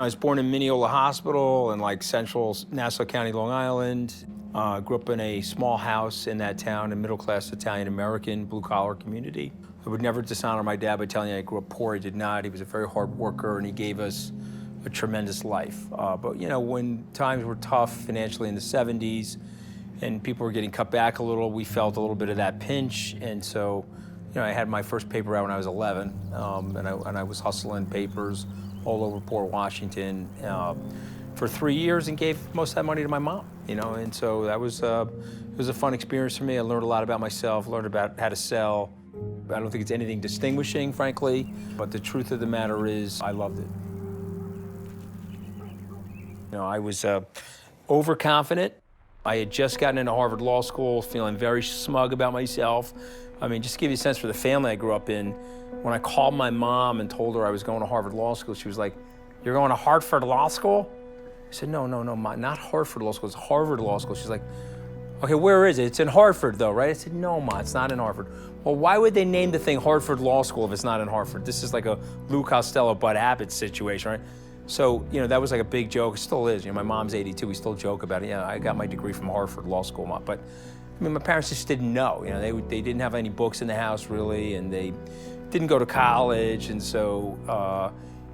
I was born in Mineola Hospital in like central Nassau County, Long Island. Grew up in a small house in that town, a middle-class Italian-American, blue-collar community. I would never dishonor my dad by telling you I grew up poor. He did not. He was a very hard worker, and he gave us a tremendous life. But, you know, when times were tough financially in the 70s and people were getting cut back a little, we felt a little bit of that pinch. And so, you know, I had my first paper out when I was 11, and I was hustling papers all over Port Washington for 3 years and gave most of that money to my mom, you know, and so that was, it was a fun experience for me. I learned a lot about myself, learned about how to sell. I don't think it's anything distinguishing, frankly, but the truth of the matter is I loved it. You know, I was overconfident. I had just gotten into Harvard Law School, feeling very smug about myself. I mean, just to give you a sense for the family I grew up in, when I called my mom and told her I was going to Harvard Law School, she was like, "You're going to Hartford Law School?" I said, no, Mom, not Hartford Law School, it's Harvard Law School. She's like, "Okay, where is it? It's in Hartford though, right?" I said, "No, Ma, it's not in Hartford." "Well, why would they name the thing Hartford Law School if it's not in Hartford?" This is like a Lou Costello, Bud Abbott situation, right? So, you know, that was like a big joke. It still is. You know, my mom's 82. We still joke about it. Yeah, I got my degree from Hartford Law School, Ma. But, I mean, my parents just didn't know. You know, they didn't have any books in the house, really, and they didn't go to college. And so,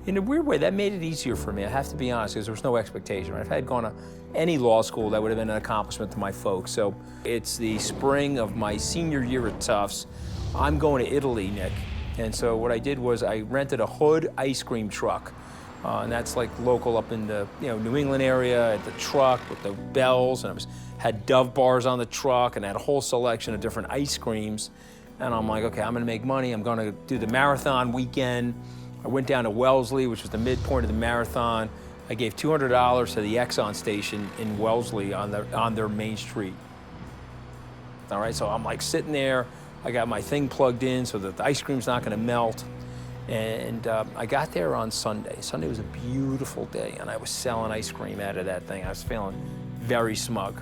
in a weird way, that made it easier for me. I have to be honest, because there was no expectation. Right? If I had gone to any law school, that would have been an accomplishment to my folks. So it's the spring of my senior year at Tufts. I'm going to Italy, Nick. And so what I did was I rented a Hood ice cream truck. And that's like local up in the New England area, at the truck with the bells, and it had Dove bars on the truck and had a whole selection of different ice creams. And I'm like, okay, I'm gonna make money. I'm gonna do the marathon weekend. I went down to Wellesley, which was the midpoint of the marathon. I gave $200 to the Exxon station in Wellesley on their main street. All right, so I'm like sitting there. I got my thing plugged in so that the ice cream's not gonna melt. And I got there on Sunday. Sunday was a beautiful day, and I was selling ice cream out of that thing. I was feeling very smug.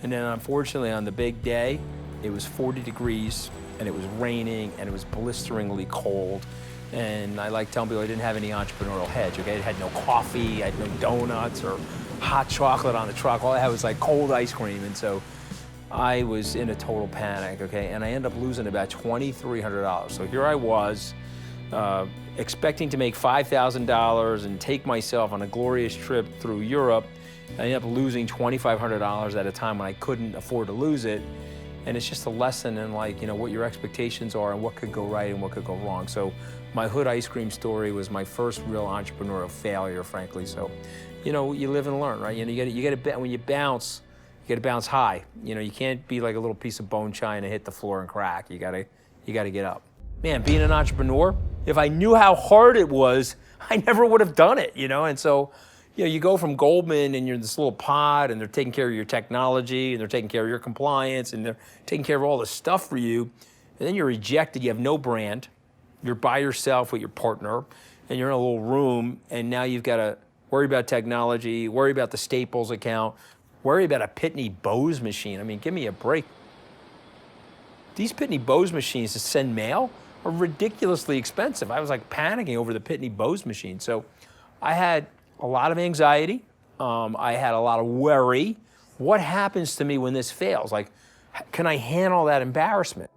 And then unfortunately on the big day, it was 40 degrees, and it was raining, and it was blisteringly cold. And I like telling people I didn't have any entrepreneurial hedge, okay? I had no coffee, I had no donuts or hot chocolate on the truck. All I had was like cold ice cream. And so I was in a total panic, okay? And I ended up losing about $2,300. So here I was, expecting to make $5,000 and take myself on a glorious trip through Europe. I ended up losing $2,500 at a time when I couldn't afford to lose it. And it's just a lesson in, like, you know, what your expectations are and what could go right and what could go wrong. So my Hood ice cream story was my first real entrepreneurial failure, frankly. So, you know, you live and learn, right? You know, you got to when you bounce, you got to bounce high. You know, you can't be like a little piece of bone china, hit the floor and crack. You got to get up. Man, being an entrepreneur, if I knew how hard it was, I never would have done it, you know? And so, you know, you go from Goldman and you're in this little pod and they're taking care of your technology and they're taking care of your compliance and they're taking care of all this stuff for you. And then you're rejected, you have no brand. You're by yourself with your partner and you're in a little room and now you've got to worry about technology, worry about the Staples account, worry about a Pitney Bowes machine. I mean, give me a break. These Pitney Bowes machines to send mail are ridiculously expensive. I was like panicking over the Pitney Bowes machine. So I had a lot of anxiety. I had a lot of worry. What happens to me when this fails? Like, can I handle that embarrassment?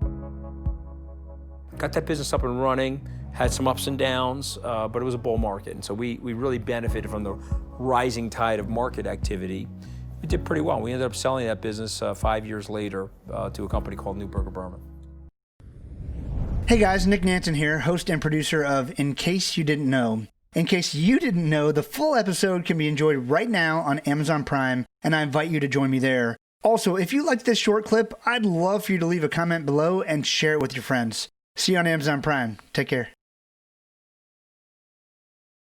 Got that business up and running, had some ups and downs, but it was a bull market. And so we really benefited from the rising tide of market activity. We did pretty well. We ended up selling that business 5 years later to a company called Neuberger Berman. Hey guys, Nick Nanton here, host and producer of In Case You Didn't Know. In case you didn't know, the full episode can be enjoyed right now on Amazon Prime, and I invite you to join me there. Also, if you liked this short clip, I'd love for you to leave a comment below and share it with your friends. See you on Amazon Prime. Take care.